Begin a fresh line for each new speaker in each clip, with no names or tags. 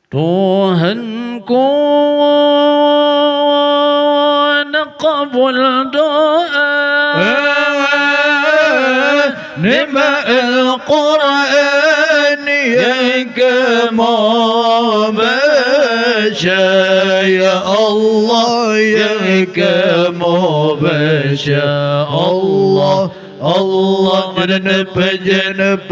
Tuhanku kabul doa
Nima Al-Quran yang kemubasya Ya Allah yang kemubasya Allah Allah janab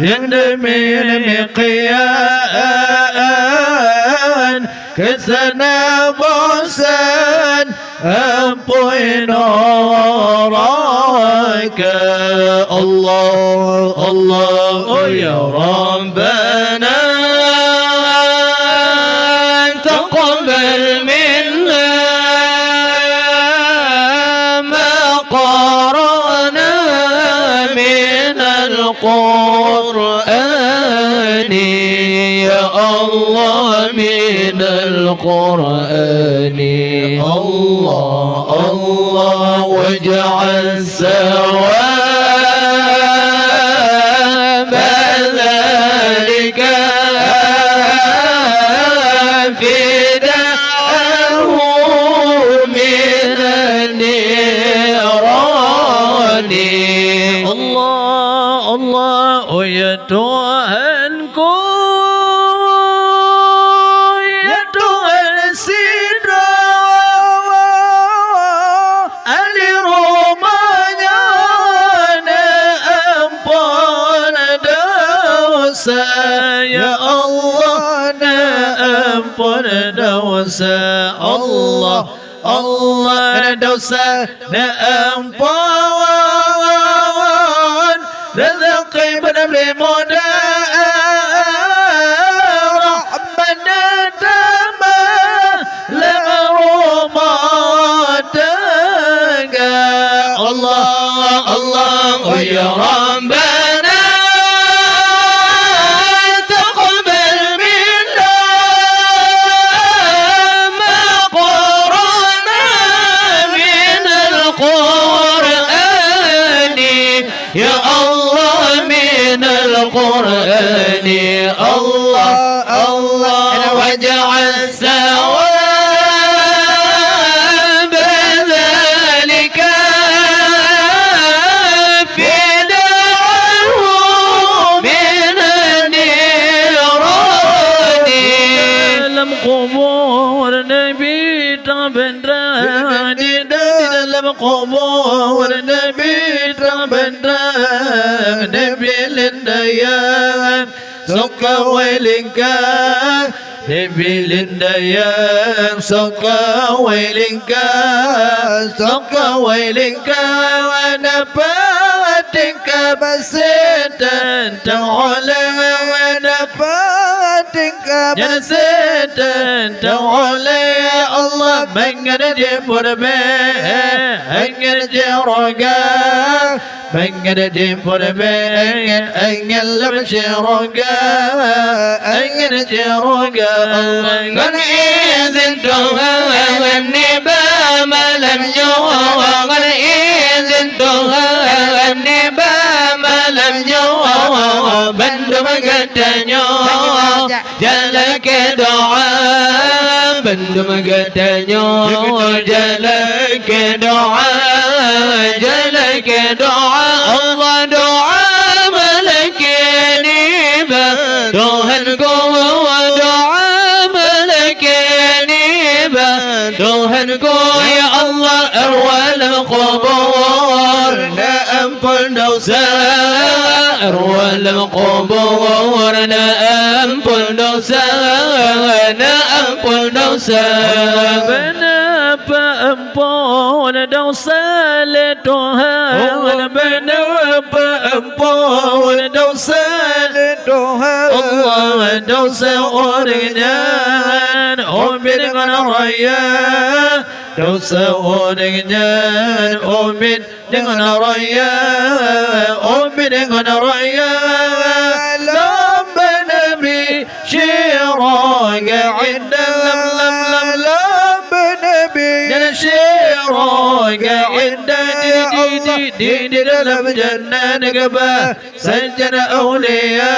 yang demikian kesana bosan ampun oraka Allah Allah oh ya Rabbana taqabbal minna ma qara'na min al-Qur'an ya Allah min al-Qur'an Allah Allah waj'al sawab dhalika fida'ahu min an-niran
Allah Allah oh ya Tuhanku
Ya Allah na ampun dosa Allah Allah dosa na ampun rezeki benar-benar mudah rahmana tamah la'rumat Allah Allah oh ya Rabbana القرآن الله الله وجعل ثواب ذلك فداه من النيران
dalam kubur Nabi terbentang di dalam kubur Nabi terbentang Nabi lindayan suka wailingkang Nabi lindayan suka wailingkang ونبات كبسيتا تعالى ونبات كبسيتا تعالى يا الله من نجيب ربه من نجيب رقاه من نجيب ربه من نجيب رقاه من نجيب رقاه من إذن توها والنبام لم يوها من إذن توها والنبام لم يوها بند مقتنيو جلك دعاء بند مقتنيو جلك دعاء جلك دعاء الله دعاء ملك نيبا توهن قوة دعاء ملك نيبا توهن قوة يا الله أروى القبور نأمبل دوسا أروى القبور نأمبل دوسا نأمبل دوسا Ampun dosa le Tuhan ampun dosa le Tuhan Allah dosa orangnya Umid dengan raya dosa orangnya Umid dengan raya Umid dengan raya lamba Nabi syiraga indah لم نبي شيرا عند
Allah di dalam jannah negara sajana aulia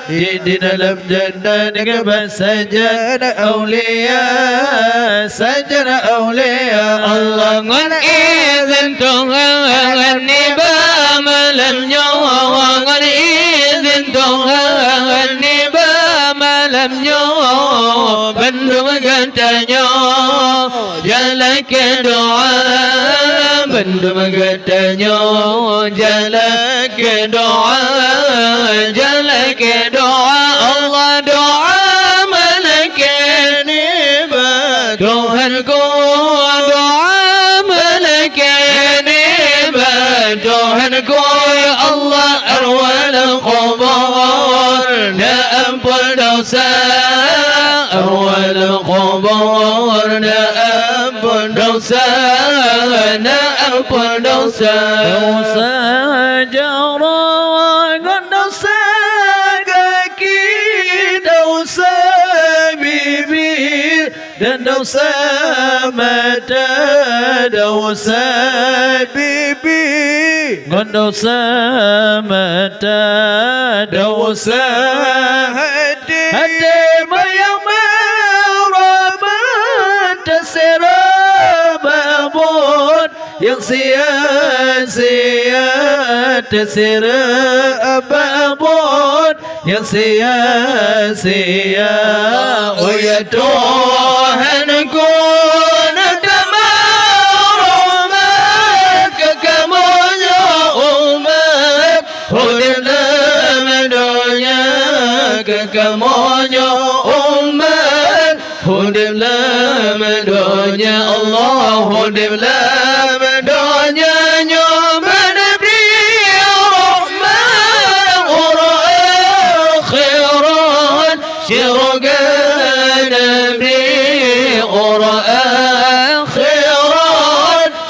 di dalam jannah negara sajana aulia Allah ngon izin Tuhan ni malam nyawa ngon izin Tuhan ni malam nyawa penuh katanya jalan ke doa penuh katanya jalan ke doa Allah doa malaikat ni Tuhanku doa malaikat ni Tuhanku ya Allah arwah al-qubur na ampun dosa arwah al-qubur na ampun dosa dosa jara dosa kaki dosa bibir dan dosa mata dosa bibir dosa mata dosa hati yang merah terserabut yang sia-sia terserabut yang sia-sia oh ya Tuhanku nadama rahmat kekamunya umat dalam dunia kekamunya umat dalam dunia Allah dalam dunia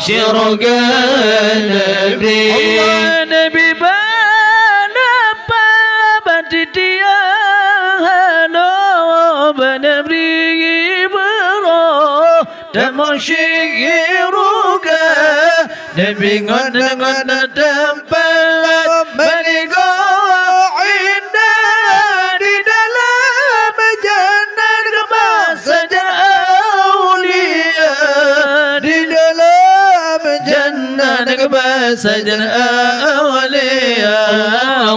شرق النبي الله نبي بنا بابتيا هلو بنبري برو تمشيروك نبي غن تمبل بنيغو عنا di dalam jannah kema saja aulia di dalam jannah kema saja aulia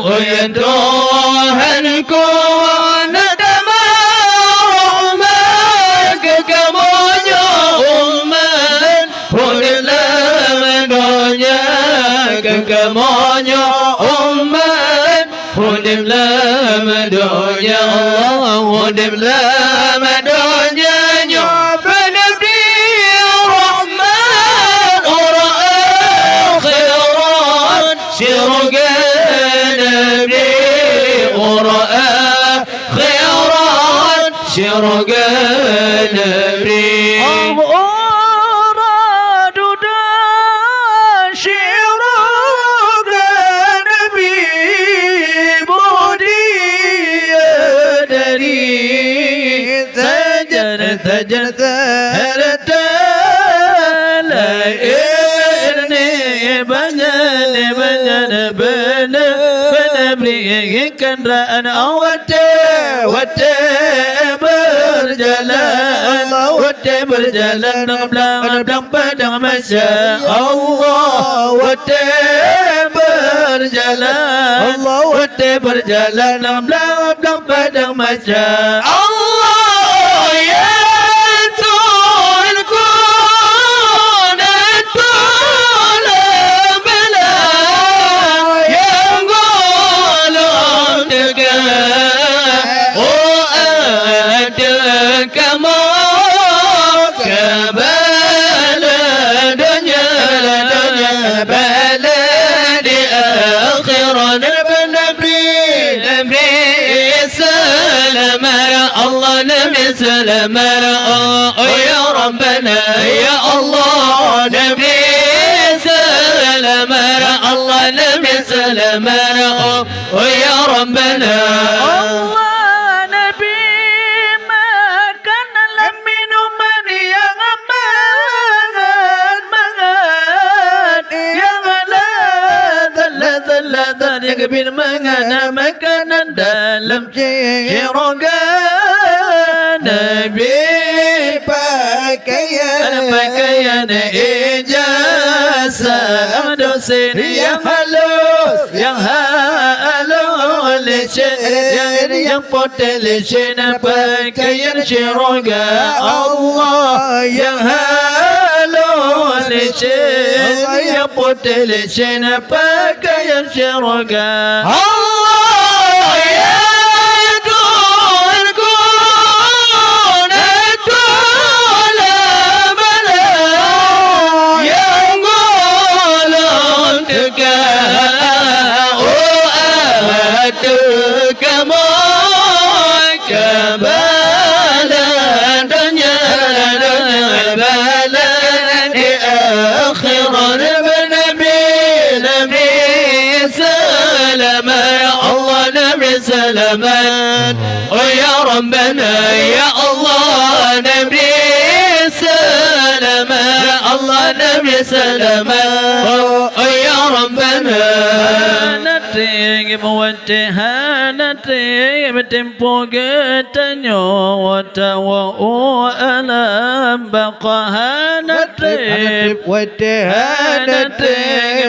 oh ya Tuhanku nadama rahmat kekamunya umat dalam dunia kekamunya umat dalam dunia Allah dalam dunia بنبري رحمن ورأى خيرات شرق نبري ورأى خيرات شرق نبري سجنت هلت لا إرني بنجن بنبري كان رأن أوت برجلان بلا بدم مشى الله برجلان برجلان بلا بدم مشى الله يا الله نبي سلام يا ربنا يا الله نبي سلام الله نبي سلام يا ربنا الله نبي ما كان لمن من yang aman
kelezatan yang bin mengenai makanan dalam syurga. Nabi pakaian ijazah dosen yang halus yang potel pakaian syurga. Allah yang halus yang potel pakaian syurga. Allah yang سلامات ويا ربنا يا الله نبي سلامات الله نبي سلامات ويا ربنا نتي موجهة نتي بتمبو جتنيو وتوأو ألم بقاها نتي نتي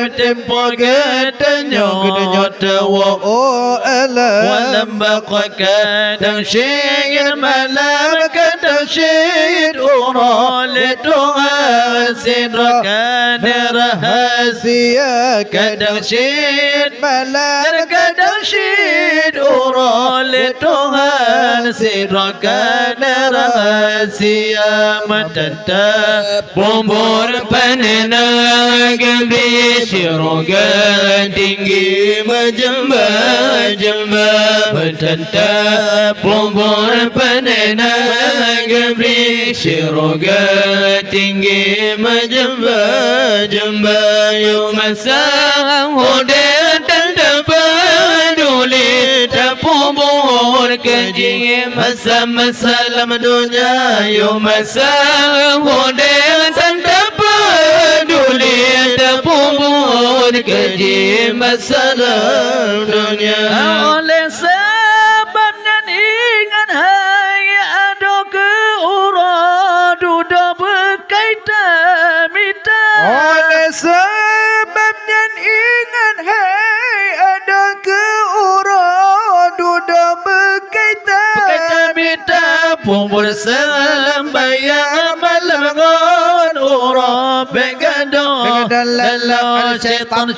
بتمبو جتنيو وتوأو ألم بقى kadang syir malam kadang syir urol doa sidra kadang rahasia kadang syir malam kadang syir urol doa sidra kadang rahasia matanta bumbur panena gembira syurga tinggi majemba matanta bumbur panena gembira syurga tinggi majemba yumasa udah tanda peduli bumbur keji masa masalah dunia yumasa udah tanda peduli bumbur keji masalah dunia. Oleh sebabnya ingat hai ada ke urad udah berkaitan mita. Oleh sebabnya ingat hai ada ke urad udah berkaitan mita. Pumbur sembahyang malam ngon urad begadang lalu syaitan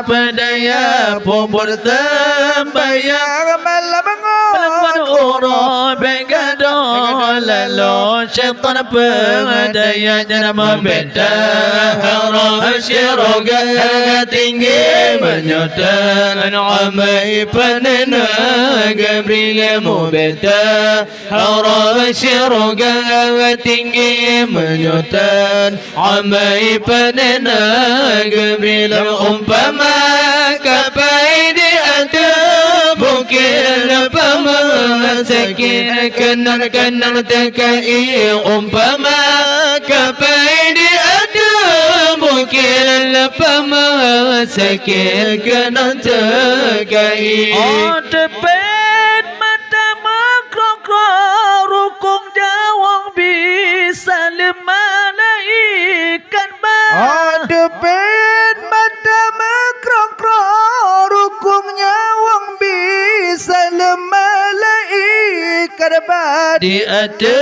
pedaya. Pumbur sembahyang malam ngon urad begadang lalu syaitan pedaya. Jangan membeda haram syurga tinggi menyutan amai panena gembira membeda haram syurga tinggi menyutan amai panena gembira umpama kapai di atas bukit umpama sakit kenar tekai umpama kapai di atas bukit umpama sakit kenar tekai. Oh tepet mata makrok rukung jawang bisa lemalaikan bah. Oh tepet mata makrok rukung nyawang bisa lemalaikan bah. Di ada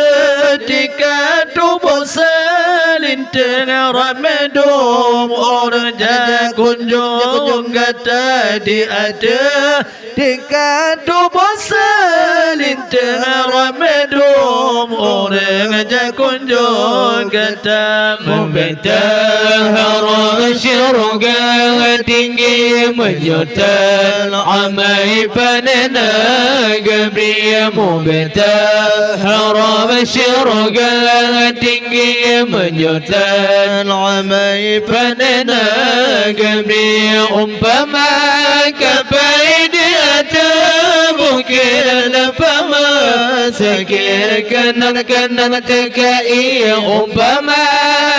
tiga tubuh selinting ramedum orang jaga kunjung kata. Di ada tiga tubuh selinting ramedum orang jaga kunjung kata. Membenta haram syurga tinggi menyutan amai panena gembira. Membenta haram syurga tinggi menyutan amai panena gembira. Umpama kapai di atas bukit umpama sakit kenar tekai. Umpama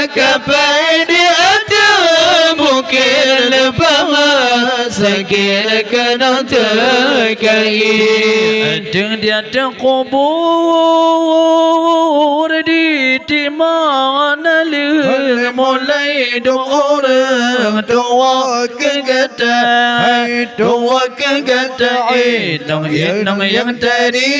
kapai di atas bukit umpama
sakit kena terkait.
Dia terkubur di mana mulai orang tua kegata tua kegata inang yang tadi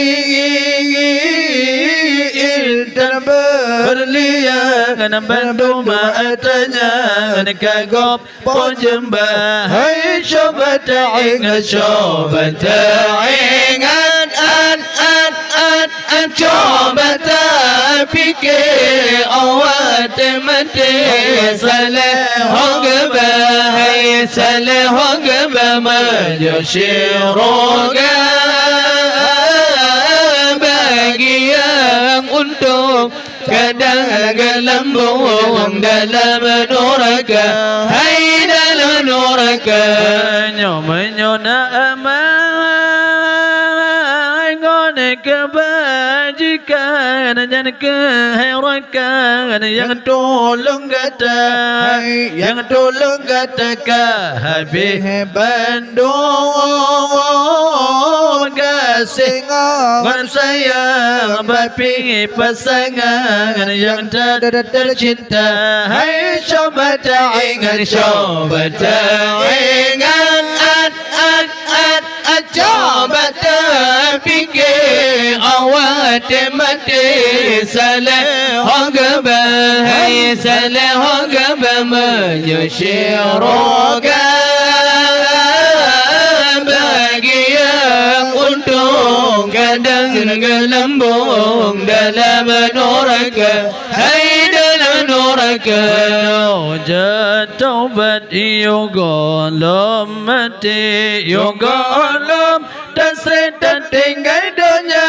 dan berlian bantu matanya kagop pojembah hai coba ingat coba ingat coba fikir awat mati saleh hogba majusiroga bagi yang untuk kadang gelembung dalam nuraka hai dalam nuraka nyona aman ngone kebajikan dan keherakan yang tolong kata habis bandung kasih ngan sayang bapi pasangan yang tercinta hai coba ingat coba ingat coba fikir awat mati saleh hogba hai saleh hogba menyusiroga bagi yang untung kadang gelembung dalam nuraka hai dalam nuraka taubat yogolom mati yogolom tasret tinggal dunia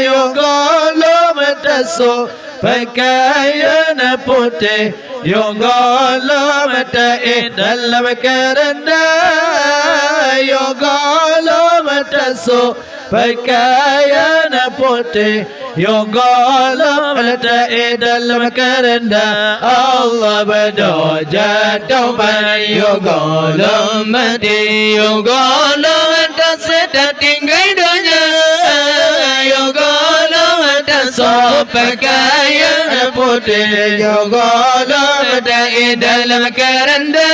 yogolom taso pakaian putih yogolom ta'i dalam keranda yogolom taso pakaian putih yogolom ta'i dalam keranda Allah berdoa taubat yogolom mati yogolom tasret tinggal dunia yogolom taso pakaian putih yogolom ta'i dalam keranda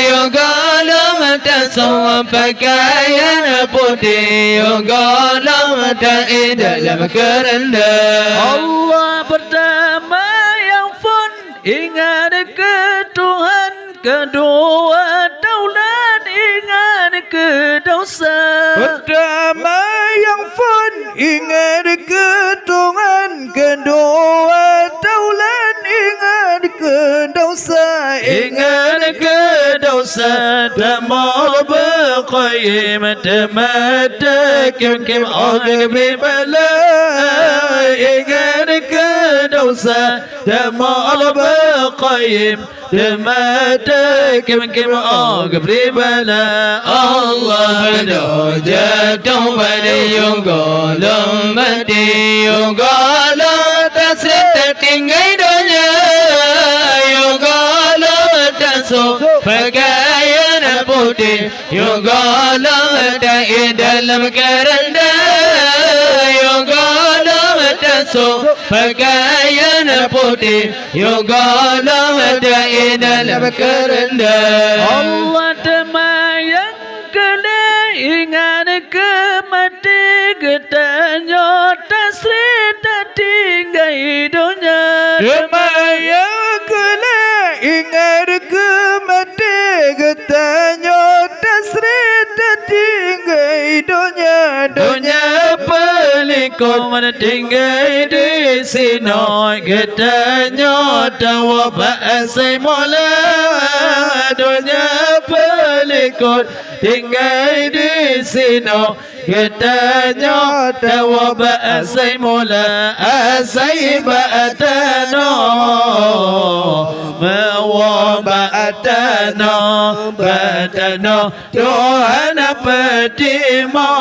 yogolom taso pakaian putih yogolom ta'i dalam keranda Allah pertama yang pun ingat ke Tuhan kedua daulat ingat ke dosa pertama yang pun ingat ke Tuhan kedua daulat ingat ke dosa ingat ke dosa damar berqayyim tamadak kim agbi bala ingat ke dosa damar berqayyim tamadak kim agbi bala Allah berdoa taubat yogolom mati yogolom tasret tinggal dunia yogolom taso pakaian putih yogolom ta'i dalam keranda yogolom taso pakaian putih yogolom ta'i dalam keranda Allah temayang kena ingat ke mati ketanya tasrit tinggal dunia temayang kena ingat ke mati ketanya tasrit tinggal dunia pelikon tinggal di sini ketanya tawa bahasa mula dunia pelikon tinggal di sini ketanya tawa bahasa mula asai ba'atana mawaba'atana ba'atana Tuhan petima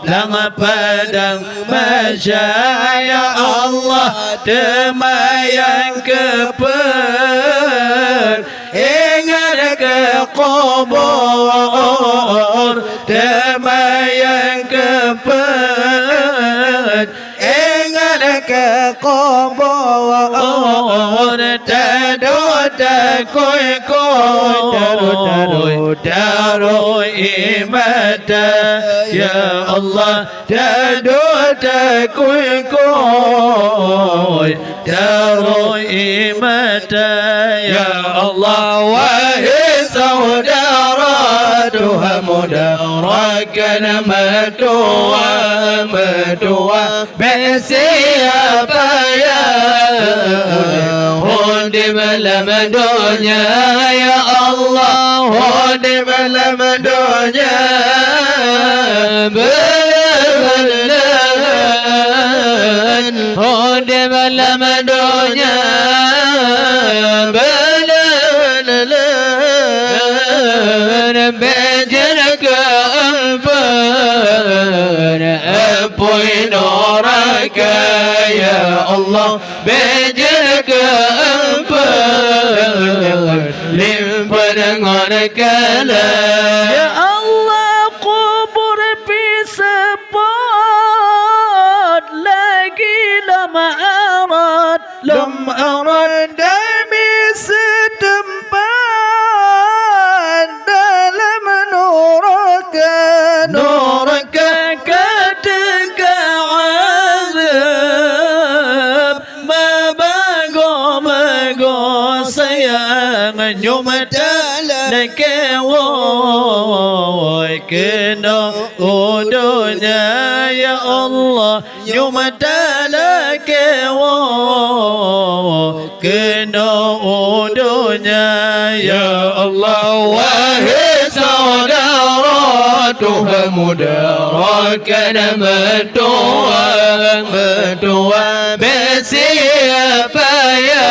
lang padang masyaya Allah temayang keper ingat
kubur Temayang kepet Ingat ke kubur Taruh taruh imata Ya Allah taruh taruh imata Ya Allah wahai saudara Tuhan mudarakan mertua bersiapa ya di malam dunia ya Allah di malam dunia belahan di malam dunia belahan bejerka ampun oraka ya Allah bejerka limpah dengan kalam
Ya Allah kubur pisepot lagi lama arat demi setempat dalam nuraka ketika azab mabago sayang nyumata nakewoi kena udunya ya Allah nyumata nakewoi kena udunya ya Allah
wahai saudara Tuhan mudarakan mertua bersiapa ya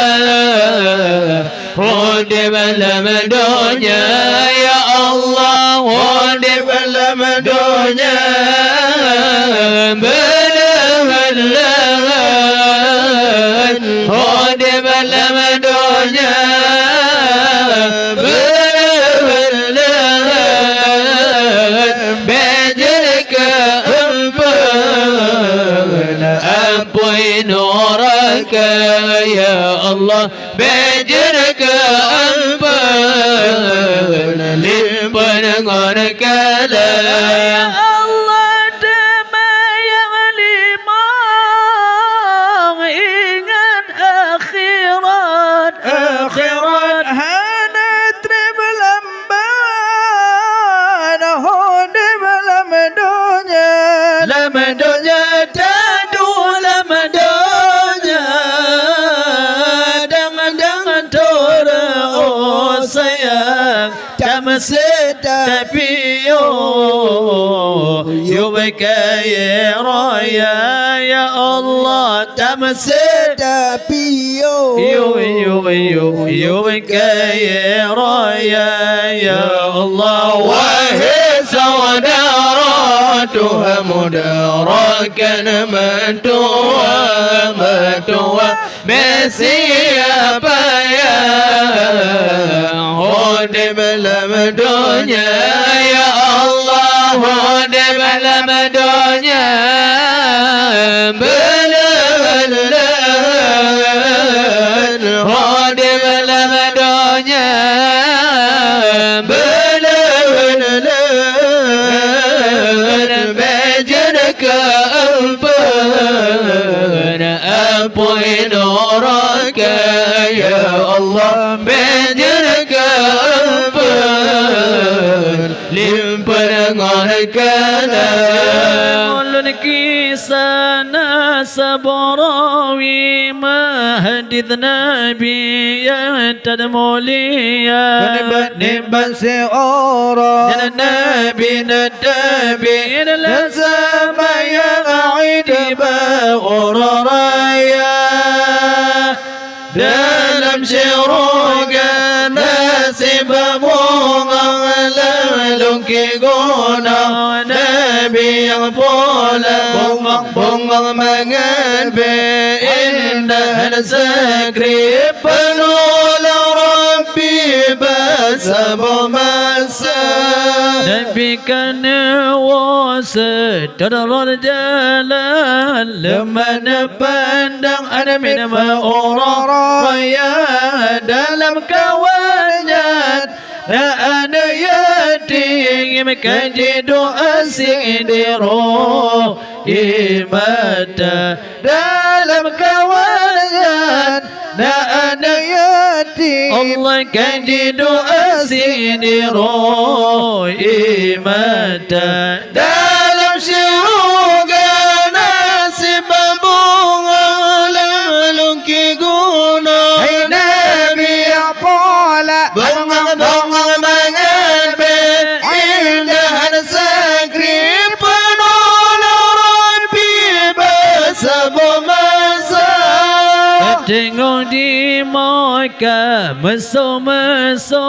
di malam dunia ya Allah di malam dunia belahan di malam dunia belahan bejerka ampun oraka ya Allah bejerka ampun limpah dengan kalam
Allah damai yang limang ingat akhirat hana trib lamban di malam dunia tadu lam dunia dengan tora oh sayang tapi yo bekaya raya ya Allah tapi yo bekaya raya ya Allah
wahai saudara Tuhan mudarakan mertua bersiapa ya di malam dunia ya Allah di malam dunia belahan di malam dunia belahan bejerka ampun oraka ya Allah bejerka limpah dengan kalam
ulun kisana sabarawi mahdith nabi ya tadmuliya
nimban seorang
ya nabi nadabi la sama ya aid baghuraya
dalam syurga nasib lalu guna Nabi yang pula bongong mengambil indah sakri penuh Rabbi bersama
بك وستر الجلال لمن pandang ada minma orang ya dalam kawannya ana yatim kajidu asidiro imata dalam kawannya ana yatim Allah kajidu asidiro imata dalam syurga nasib bunga lalu guna hai nabi apola bunga mengabe indah sakri penolong bebasa masa tengok di Mekah mesuk-mesuk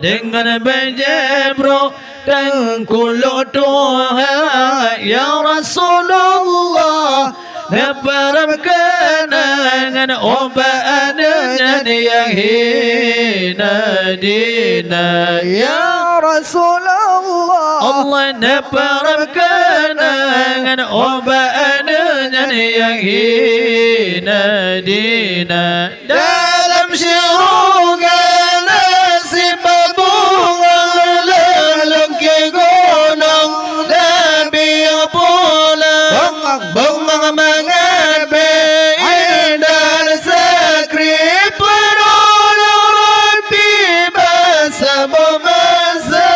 dengan bejebro dan kulo doa ya Rasulullah Naparam kenangan obatnya yang hina dina ya Rasulullah Allah naparam kenangan obatnya yang hina dina dalam syurga nasib bunga lalu ke gunung Nabi pulang bunga mengabe indah sakri penolong bebasa masa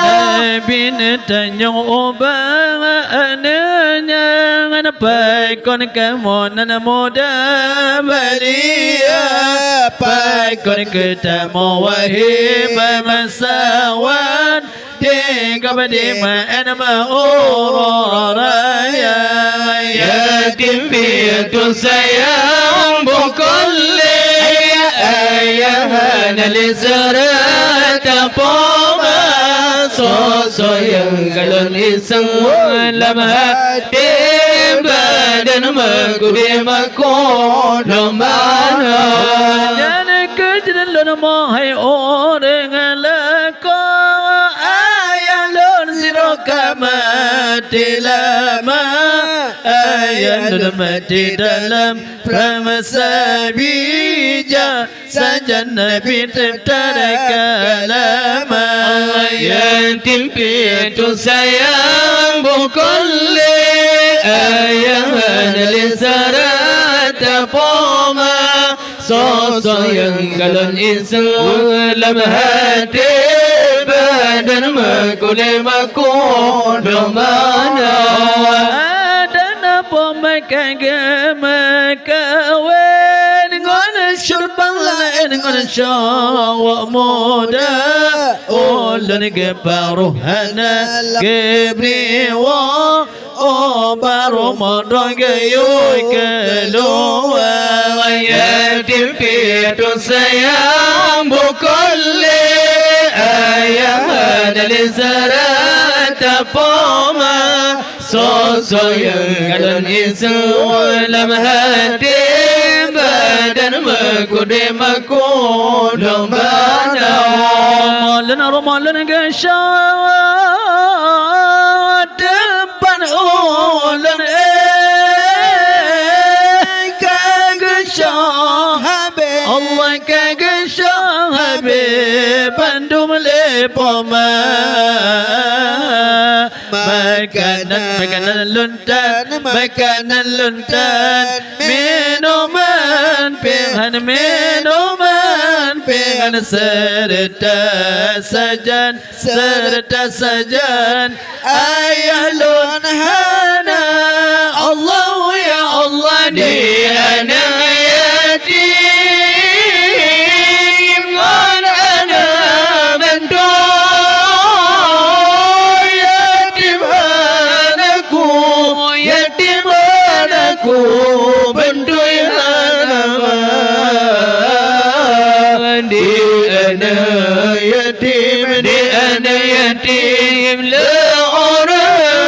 Nabi tanya obatnya Paikon kamu nana muda belia Paikon ketemu wahib masawan Tiga badima anama uraya Yatim piatu sayang bukulli Ayahan lisarat apoma So yang galon isang walam hati badan magudi makono mana Jana kejalan mahai orang lako ayalon siroka mati lama ayalon mati dalam pramasa bija sajan nabi tertara kalama yatim piatu sayang bukulli ayahan lisarat apoma so yang galon Islam hati badan makule makono mana dan apa makagama kawen ngona syurbang lain ngona syawa muda ulun keparuhana kebriwa Oh baru modal gayung keluar yatim piatu sayang bukulli ayahan lisarat apoma so yang galon Islam hati badan makudi makono mana Ramalan gasyat ulan kagesyah Allah kagesyah habib bandum lepoma makanan luntan minuman pilihan serta sajan ayalun hana Allah ya Allah di ana yatim ana bantu yatim anaku bantu di ana yatim la orang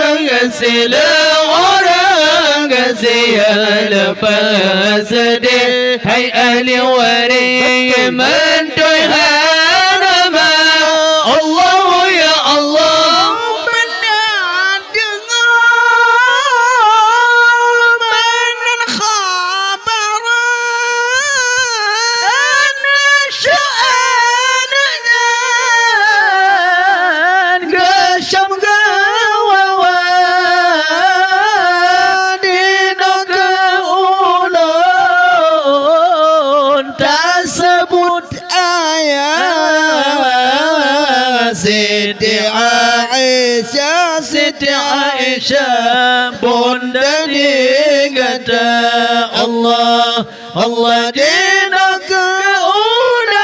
lepas sedih hai ahli waris mentuhana Allah ya Allah
ayah Siti Aisyah
Siti Aisyah bunda dikata Allah Allah dinak keunang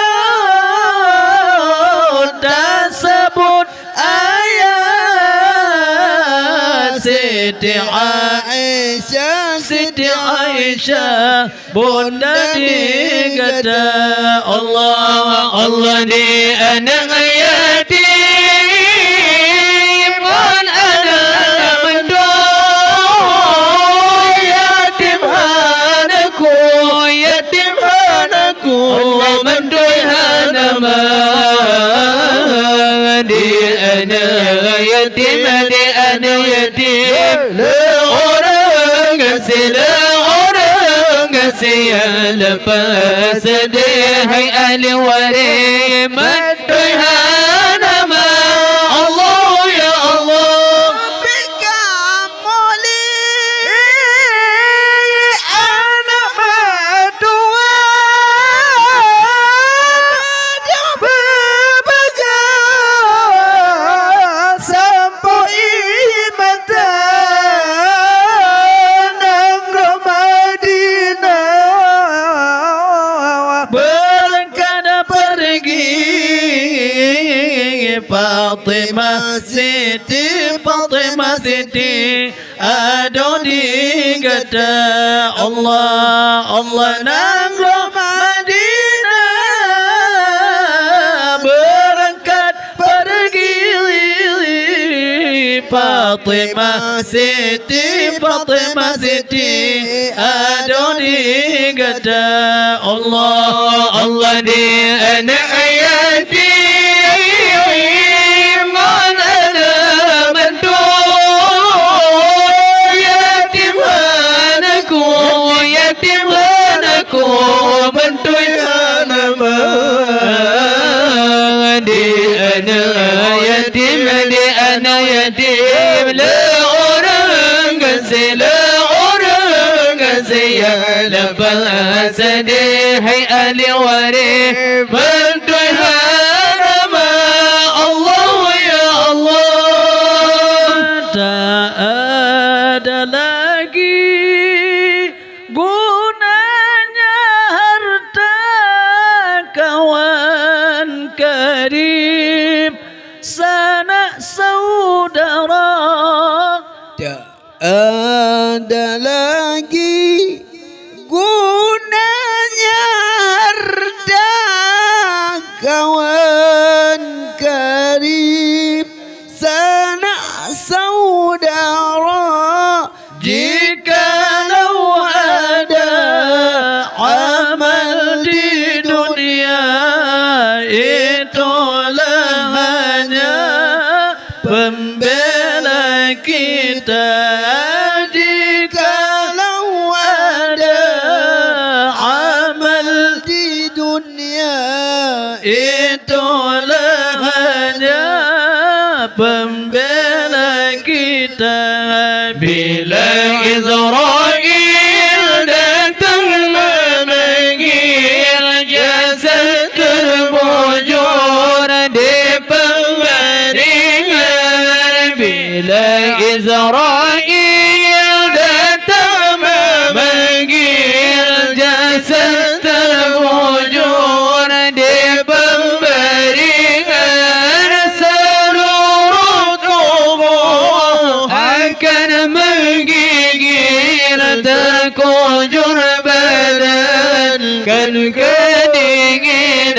tersebut ayat Siti
Aisyah
Siti Aisyah bunda dikata Allah Allah di anak yatim kan ana mendoi yatim hanaku Allah mendoi hanama di anak yatim di anak yatim orang sila saya lepas sedih hai ahli waris mendoi hanama Allah ya Allah
bika moli anak madua berbaga sampai mata
Fatimah Siti aduh dikata Allah Allah nangro Madinah berangkat pergi Fatimah Siti aduh dikata Allah Allah di anak yatim mendoi hanama di anak yatim la orang saya lepas sedih hai ahli waris mendoi hanama Allah ya Allah tak ada lagi gunanya harta kawan karib sanak saudara
tak ada lagi gunanya harta kawan karib sanak saudara
jikalau ada amal di dunia itulah hanya pembela kita jikalau ada amal
di dunia
itulah hanya pembela kita bila Israel datang memanggil jasad terbujur di pengeringan bila Israel datang memanggil jasad terbujur di pengeringan seluruh tubuh akan menggigil terkujur badan kan kedinginan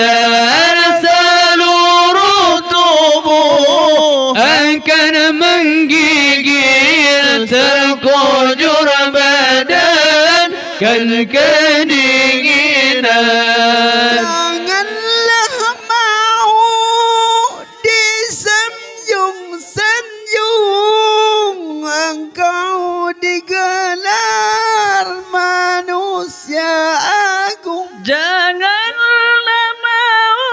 seluruh tubuh akan menggigil terkujur badan kan kedinginan
janganlah mau disanjung-sanjung engkau digelar manusia agung
janganlah mau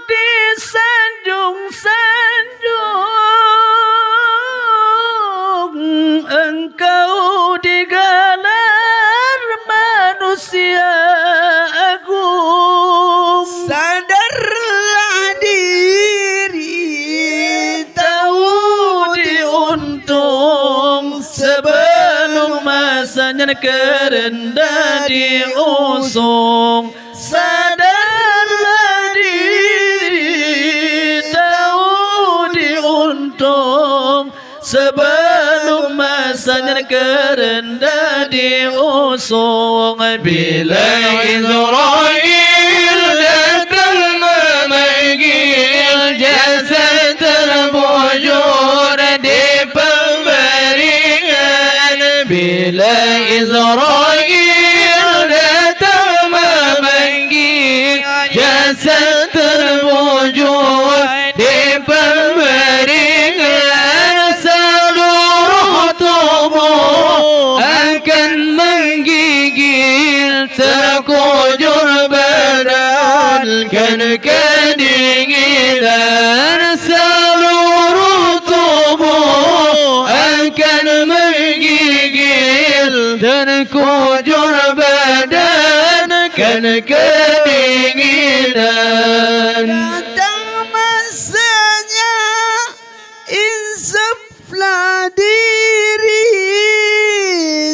disanjung-sanjung engkau digelar manusia agung kerendah diusung. Sadarlah diri, tahu diuntung, sebelum masanya kerendah diusung. Bila Israel datang memanggil, jasad terbujur di pemberian. Bila Israel datang memanggil, jasad terbujur di pemberian. Seluruh tubuh akan menggigil, terkujur badan kan kedinginan. Seluruh tubuh akan menggigil, terkujur badan kan kedinginan.
Datang masanya insaflah diri,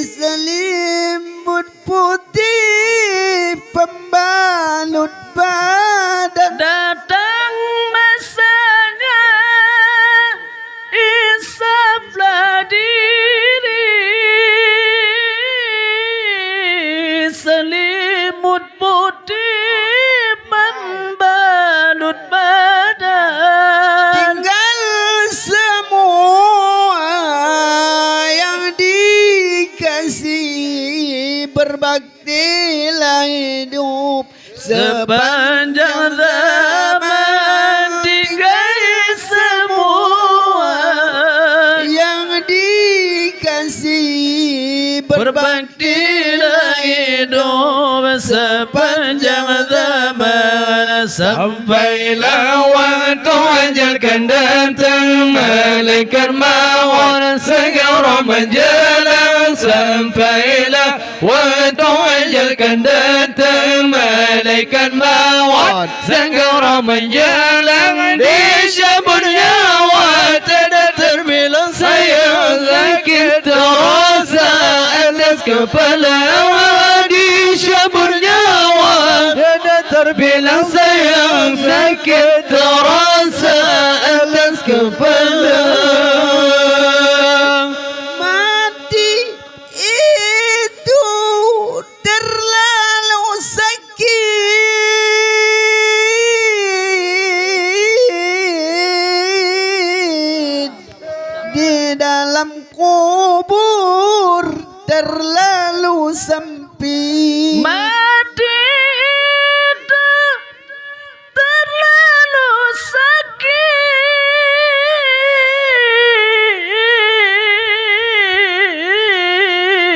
selimut putih pembalut badan.
Datang masanya insaflah diri, selimut putih membalut badan.
Tinggal semua yang dikasih, berbaktilah hidup
Sepanjang zaman tinggal semua
yang dikasih,
berbaktilah hidup sepanjang zaman, sampailah waktu ajal kan datang, malaikat maut segera menjelang. Sampailah waktu ajal kan datang, malaikat maut segera menjelang. Dicabut nyawa tidak terbilang, saya sakit terasa atas kepala. Dicabut nyawa tidak terbilang, saya sakit terasa atas kepala.
mati itu terlalu sakit, di dalam kubur terlalu sempit.
Mati itu terlalu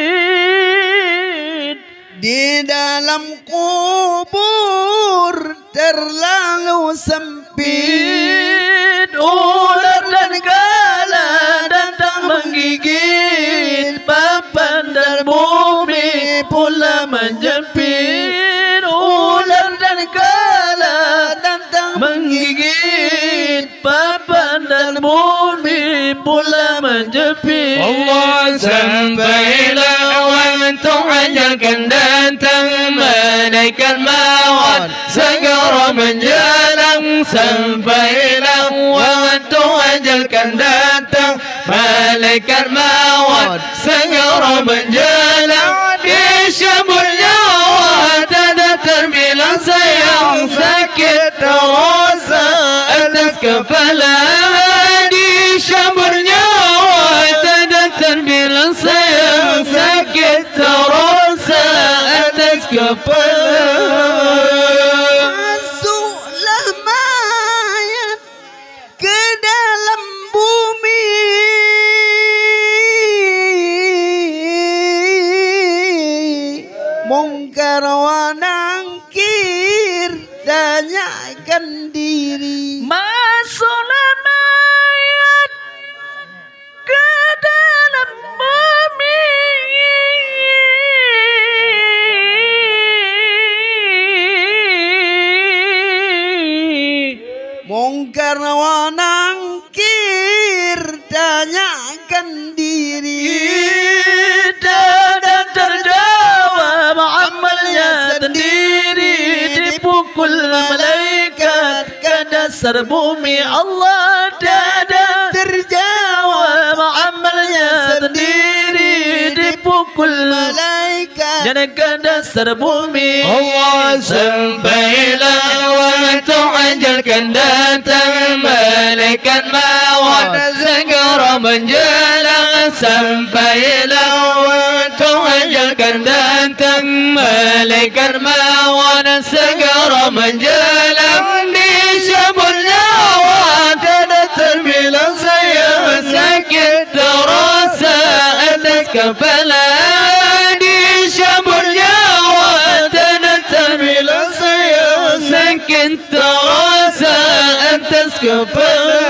sakit,
Di dalam kubur terlalu sempit.
ular dan kala datang menggigit, papan dan bumi pula menjepit. Ular dan kala datang menggigit, papan dan bumi pula menjepit. Allah, sampailah waktu ajal kan datang, malaikat maut segera menjelang. Sampailah waktu ajal kan datang, malaikat maut segera menjelang. Dicabut nyawa tidak terbilang, sayang sakit terasa atas kepala. Dicabut nyawa tidak terbilang, sayang sakit terasa atas kepala.
Masuklah mayat ke dalam bumi, mungkar wa nangkir tanyakan diri.
Masuklah mayat ke dalam bumi,
Mungkar wa nangkir tanyakan diri.
tidak dipukul malaikat, dasar bumi Allah tiada
terjawab
amalnya sendiri dipukul
malaikat
dan ke dasar bumi
Allah sampailah waktu ajalkan datang, malaikat maut segera menjelang. Sampailah waktu ajalkan datang, malaikat maut segera menjelang. Dicabut nyawa tidak terbilang, saya sakit terasa atas kepala. Dicabut nyawa tidak terbilang, saya sakit terasa atas kepala.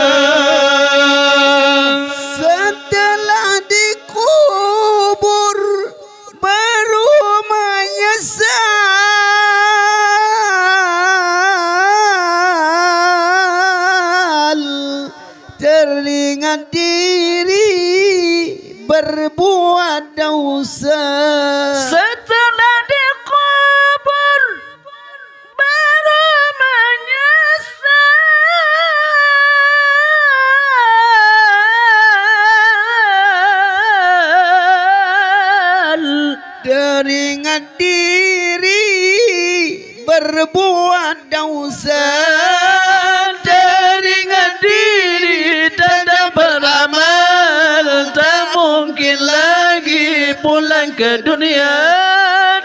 setelah dikubur baru menyesal, teringat diri berbuat dosa.
setelah dikubur baru menyesal,
Teringat diri berbuat dosa.
teringat diri tidak beramal, tak mungkin lagi pulang ke dunia.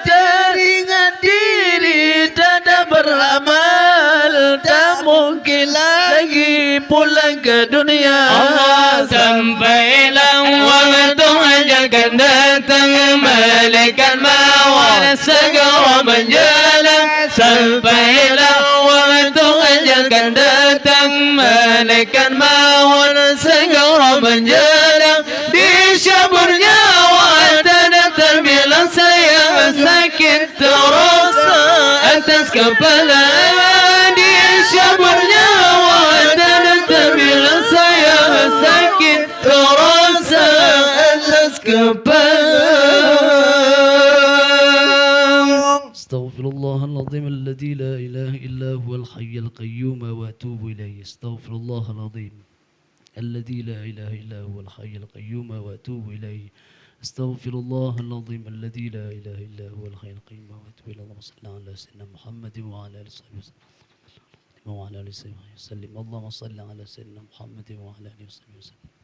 Teringat diri tidak beramal, tak mungkin lagi pulang ke dunia.
Allah sampailah waktu ajalkan datang, malaikat maut segera menjelang. Sampailah waktu ajalkan datang, malaikat maut segera menjelang. Dicabut nyawa tidak terbilang, saya sakit terasa atas kepala. Dicabut nyawa tidak terbilang, saya sakit terasa atas kepala.
استغفر الله العظيم الذي لا إله إلا هو الحي القيوم وأتوب إليه. استغفر الله العظيم الذي لا إله إلا هو الحي القيوم وأتوب إليه. استغفر الله العظيم الذي لا إله إلا هو الحي القيوم وأتوب إليه. اللهم صل على سيدنا محمد وعلى آله وصحبه وسلم وعلى آله وصحبه وسلم. اللهم صل على سيدنا محمد وعلى آله وصحبه وسلم.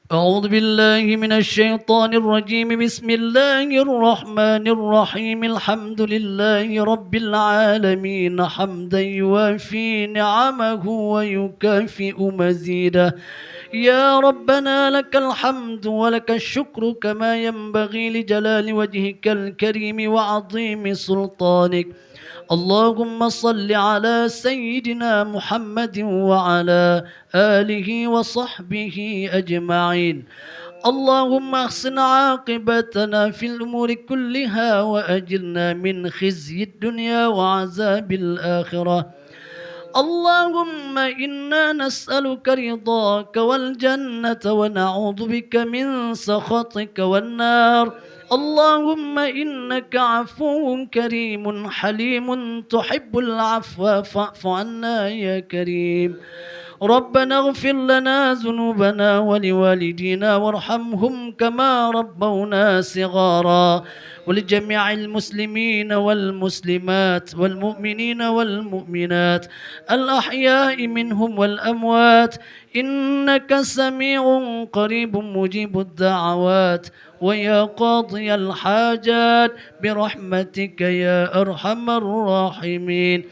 أعوذ بالله من الشيطان الرجيم. بسم الله الرحمن الرحيم. الحمد لله رب العالمين حمدا يوافي نعمه ويكافئ مزيده. يا ربنا لك الحمد ولك الشكر كما ينبغي لجلال وجهك الكريم وعظيم سلطانك. اللهم صل على سيدنا محمد وعلى آله وصحبه أجمعين. اللهم احسن عاقبتنا في الأمور كلها وأجرنا من خزي الدنيا وعذاب الآخرة. اللهم إنا نسألك رضاك والجنة ونعوذ بك من سخطك والنار. اللهم إنك عفو كريم حليم تحب العفو فاعف عنا يا كريم. ربنا اغفر لنا ذنوبنا ولوالدينا وارحمهم كما ربونا صغارا، ولجميع المسلمين والمسلمات والمؤمنين والمؤمنات الأحياء منهم والأموات، إنك سميع قريب مجيب الدعوات ويا قاضي الحاجات برحمتك يا أرحم الراحمين.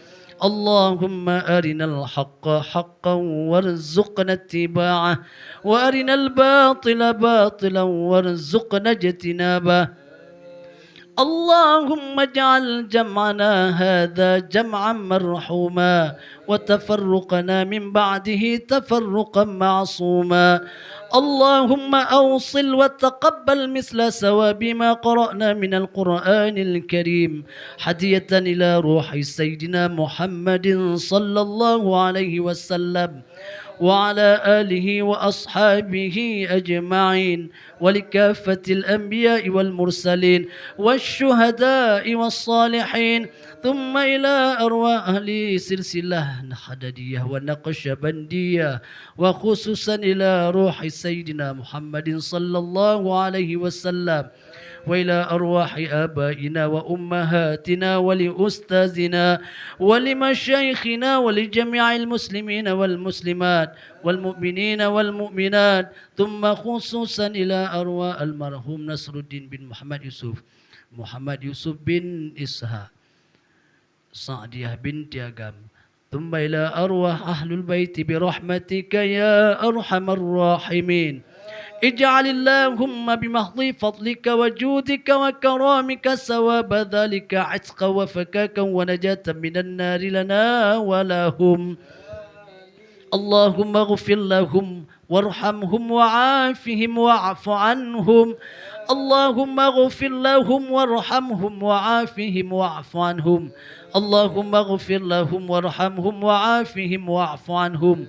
اللهم أرنا الحق حقا وارزقنا اتباعه، وأرنا الباطل باطلا وارزقنا اجتنابه. اللهم اجعل جمعنا هذا جمعا مرحوما، وتفرقنا من بعده تفرقا معصوما. اللهم أوصل وتقبل مثل ثواب ما قرأنا من القرآن الكريم هدية إلى روح سيدنا محمد صلى الله عليه وسلم، وعلى آله وأصحابه أجمعين ولكافة الأنبياء والمرسلين والشهداء والصالحين ثم إلى أرواح أهل سلسلة حددية ونقشبندية وخصوصا إلى روح سيدنا محمد صلى الله عليه وسلم وإلى أرواح آبائنا وأمهاتنا ولأستاذنا ولمشايخنا ولجميع المسلمين والمسلمات والمؤمنين والمؤمنات ثم خصوصا إلى أرواح المرحوم نصر الدين بن محمد يوسف بن إسحاق سعدية بنت أقام ثم إلى أرواح أهل البيت برحمتك يا أرحم الراحمين اجعل اللهم بمحض فضلك وجودك وكرامك ثواب ذلك عتقا وفكاكا ونجاة من النار لنا ولهم اللهم اغفر لهم وارحمهم وعافهم واعف عنهم اللهم اغفر لهم وارحمهم وعافهم واعف عنهم اللهم اغفر لهم وارحمهم وعافهم واعف عنهم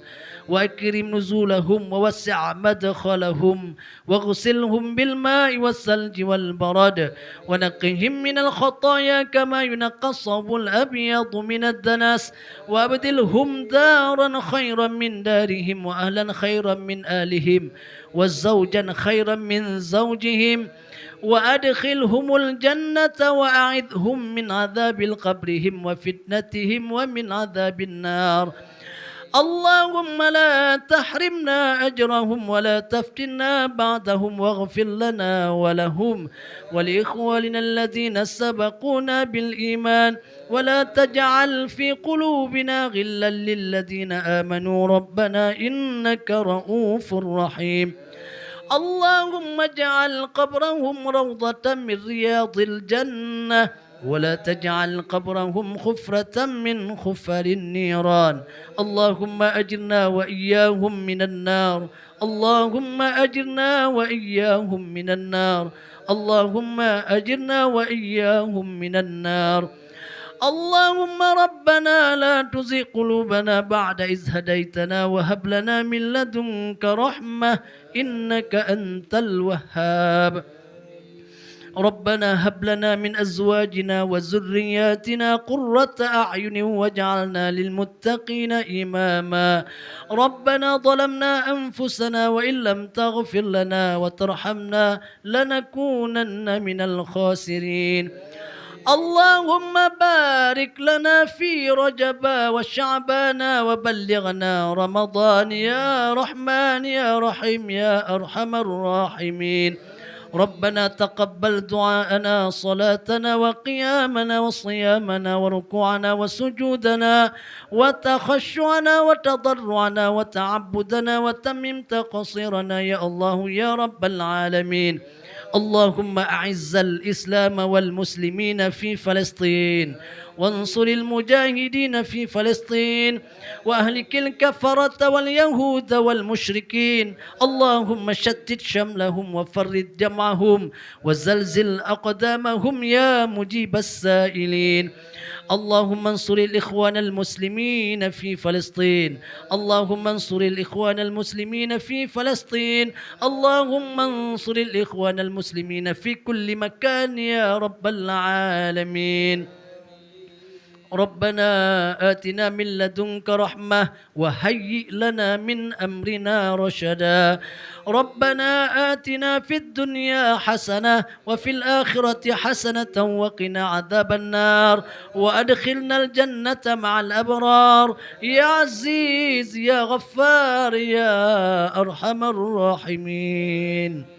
وأكرم نزولهم ووسع مدخلهم واغسلهم بالماء والثلج والبرد ونقهم من الخطايا كما ينقى الصوب الأبيض من الدنس وأبدلهم دارا خيرا من دارهم وأهلا خيرا من أهلهم وزوجا خيرا من زوجهم وأدخلهم الجنة وأعذهم من عذاب قبرهم وفتنتهم ومن عذاب النار اللهم لا تحرمنا أجرهم ولا تفتنا بعدهم واغفر لنا ولهم ولإخواننا الذين سبقونا بالإيمان ولا تجعل في قلوبنا غلا للذين آمنوا ربنا إنك رؤوف رحيم اللهم اجعل قبرهم روضة من رياض الجنة ولا تجعل قبرهم خفرة من خفر النيران اللهم أجرنا وإياهم من النار اللهم أجرنا وإياهم من النار اللهم أجرنا وإياهم من النار اللهم ربنا لا تزغ قلوبنا بعد إذ هديتنا وهب لنا من لدنك رحمة إنك أنت الوهاب ربنا هب لنا من أزواجنا وذرياتنا قرة أعين واجعلنا للمتقين إماما ربنا ظلمنا أنفسنا وإن لم تغفر لنا وترحمنا لنكونن من الخاسرين اللهم بارك لنا في رجب وشعبان وبلغنا رمضان يا رحمن يا رحيم يا أرحم الراحمين ربنا تقبل دعاءنا صلاتنا وقيامنا وصيامنا وركوعنا وسجودنا وتخشعنا وتضرعنا وتعبدنا وتمم تقصيرنا يا الله يا رب العالمين اللهم أعز الإسلام والمسلمين في فلسطين وانصر المجاهدين في فلسطين وأهلك الكفرة واليهود والمشركين اللهم شتت شملهم وفرد جمعهم وزلزل أقدامهم يا مجيب السائلين اللهم انصر الإخوان المسلمين في فلسطين اللهم انصر الإخوان المسلمين في فلسطين اللهم انصر الإخوان المسلمين في كل مكان يا رب العالمين ربنا آتنا من لدنك رحمة وهيئ لنا من أمرنا رشدا ربنا آتنا في الدنيا حسنة وفي الآخرة حسنة وقنا عذاب النار وأدخلنا الجنة مع الأبرار يا عزيز يا غفار يا أرحم الراحمين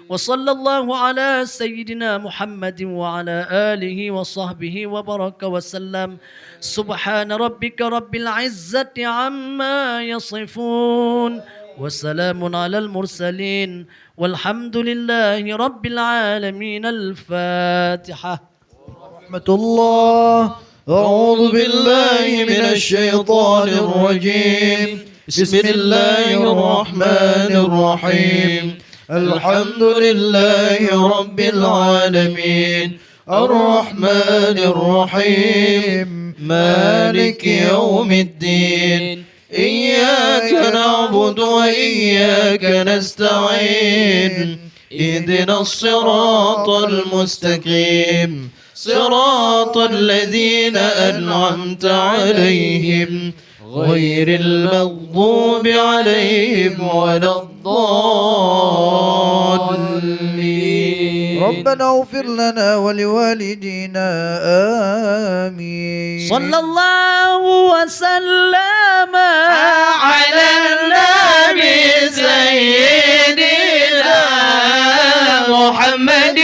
وصلى الله على سيدنا محمد وعلى آله وصحبه وبارك وسلم سبحان ربك رب العزة عما يصفون وسلام على المرسلين والحمد لله رب العالمين الفاتحة
رحمة الله. أعوذ بالله من الشيطان الرجيم. بسم الله الرحمن الرحيم. الحمد لله رب العالمين الرحمن الرحيم مالك يوم الدين إياك نعبد وإياك نستعين اهدنا الصراط المستقيم صراط الذين أنعمت عليهم غير المغضوب عليهم ولا الضالين.
ربنا اغفر لنا ولوالدينا آمين.
صلى الله وسلم على النبي سيدنا محمد